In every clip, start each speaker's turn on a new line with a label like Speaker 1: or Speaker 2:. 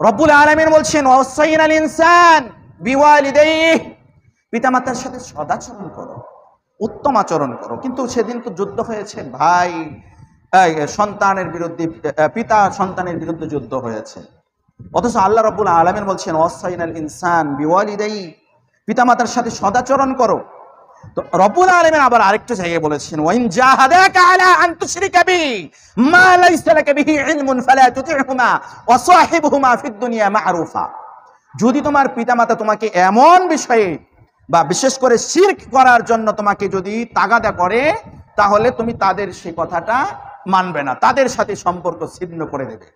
Speaker 1: রব্বুল আলামিন বলছেন ওয়াসাইনাল ইনসান বিওয়ালিদাইহি, পিতামাতার সাথে সদাচরণ করো, উত্তম আচরণ করো। কিন্তু সেদিন তো যুদ্ধ হয়েছে ভাই, সন্তানের বিরুদ্ধে, পিতা সন্তানের বিরুদ্ধে যুদ্ধ হয়েছে। অথচ আল্লাহ রাব্বুল আলামিন বলছেন ওয়াসাইনাল ইনসান বিওয়ালিদাইহি, পিতামাতার সাথে সদাচরণ করো। তো রব্বুল আলামিন আবার আরেকটা জায়গায় বলেছেন ওয়াইন জাহাদাকা আলা আন তুশরিকা বি মা লাইসা লাকা বিহি ইলমুন ফালা তুতি'হুমা ওয়া সাহিবহুমা ফিদ দুনিয়া মা'রুফা। যদি তোমার পিতামাতা তোমাকে এমন বিষয়ে বা বিশেষ করে শিরক করার জন্য তোমাকে যদি তাগাদা করে, তাহলে তুমি তাদের সেই কথাটা মানবে না, তাদের সাথে সম্পর্ক ছিন্ন করে দেবে।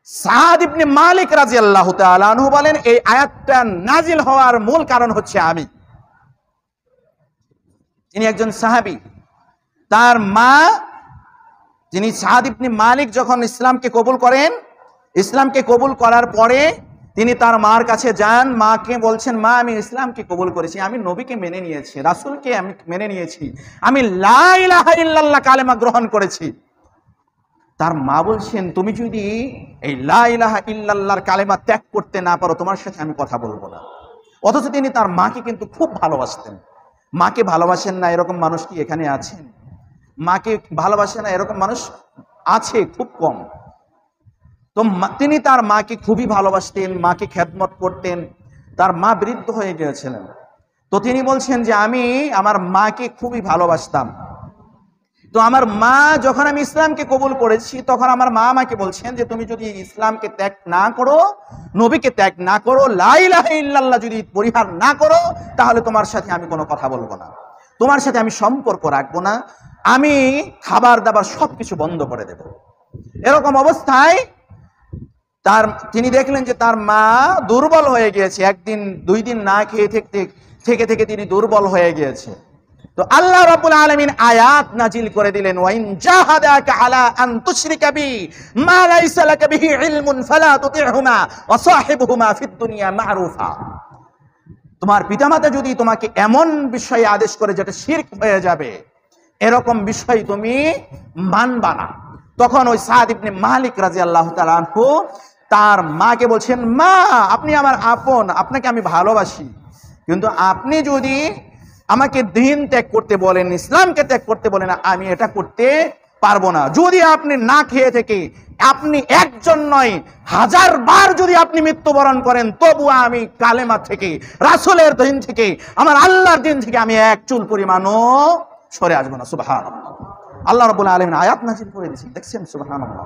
Speaker 1: সাদ ইবনে মালিক রাদিয়াল্লাহু তাআলা আনহু বলেন, এই আয়াতটা নাজিল হওয়ার মূল কারণ হচ্ছে আমি। তিনি একজন সাহাবী, তার মা, যিনি সাদ ইবনে মালিক যখন ইসলামকে কবুল করেন, ইসলামকে কবুল করার পরে তিনি তার মার কাছে যান, মাকে বলছেন মা আমি ইসলামকে কবুল করেছি, আমি নবীকে মেনে নিয়েছি, রাসূলকে আমি মেনে নিয়েছি, আমি লা ইলাহা ইল্লাল্লাহ কালেমা গ্রহণ করেছি। তার মা বলছেন তুমি যদি এই লা ইলাহা ইল্লাল্লাহর কালেমা ত্যাগ করতে না পারো, তোমার সাথে আমি কথা বলবো না। অথচ তিনি তার মাকে কিন্তু খুব ভালোবাসতেন। মাকে ভালোবাসেন না এরকম মানুষ কি এখানে আছেন? মাকে ভালোবাসে না এরকম মানুষ আছে খুব কম। তো তিনি তার মাকে খুবই ভালোবাসতেন, মাকে খেদমত করতেন। তার মা বৃদ্ধ হয়ে গিয়েছিলেন। তো তিনি বলছেন যে আমি আমার মাকে খুবই ভালোবাসতাম। তো আমার মা যখন আমি ইসলামকে কবুল করেছি, তখন আমার মা আমাকে বলছেন যে তুমি যদি ইসলামকে ত্যাগ না করো, নবীকে ত্যাগ না করো, লা ইলাহা ইল্লাল্লাহ যদি পরিহার না করো, তাহলে তোমার সাথে আমি কোনো কথা বলবো না, তোমার সাথে আমি সম্পর্ক রাখবো না, আমি খাবার দাবার সবকিছু বন্ধ করে দেব। এরকম অবস্থায় তিনি দেখলেন যে তার মা দুর্বল হয়ে গিয়েছে, একদিন দুই দিন না খেয়ে থেকে থেকে তিনি দুর্বল হয়ে গিয়েছে। তো আল্লাহ রাব্বুল আলামিন আয়াত নাজিল করে দিলেন ওয়াইন জাহাদাকা আলা আন তুশরিকা বি মা লাইসা লাকা বিহি ইলমুন ফালা তুতি'হুমা ওয়া সাহিবহুমা ফিদ দুনিয়া মা'রুফা। তোমার পিতামাতা যদি তোমাকে এমন বিষয়ে আদেশ করে যেটা শিরক হয়ে যাবে, এরকম বিষয় তুমি মানবা না। তখন ওই সাদ ইবনে মালিক রাদিয়াল্লাহু তাআলা আনহু তার মাকে বলছেন মা আপনি আমার আপন, আপনাকে আমি ভালোবাসি, কিন্তু আপনি যদি আমাকে দ্বীন ত্যাগ করতে বলেন, ইসলামকে ত্যাগ করতে বলেন, আমি এটা করতে পারবো না। যদি আপনি না খেয়ে থেকে আপনি একজন নয় হাজার বার যদি আপনি মৃত্যুবরণ করেন, তবু আমি কালেমা থেকে, রাসূলের দ্বীন থেকে, আমার আল্লাহর দ্বীন থেকে আমি এক চুল পরিমাণও সরে আসবো না। সুবহানাল্লাহ। আল্লাহ রাব্বুল আলামিন আয়াত নাযিল করে দিয়েছেন, দেখছেন? সুবহানাল্লাহ।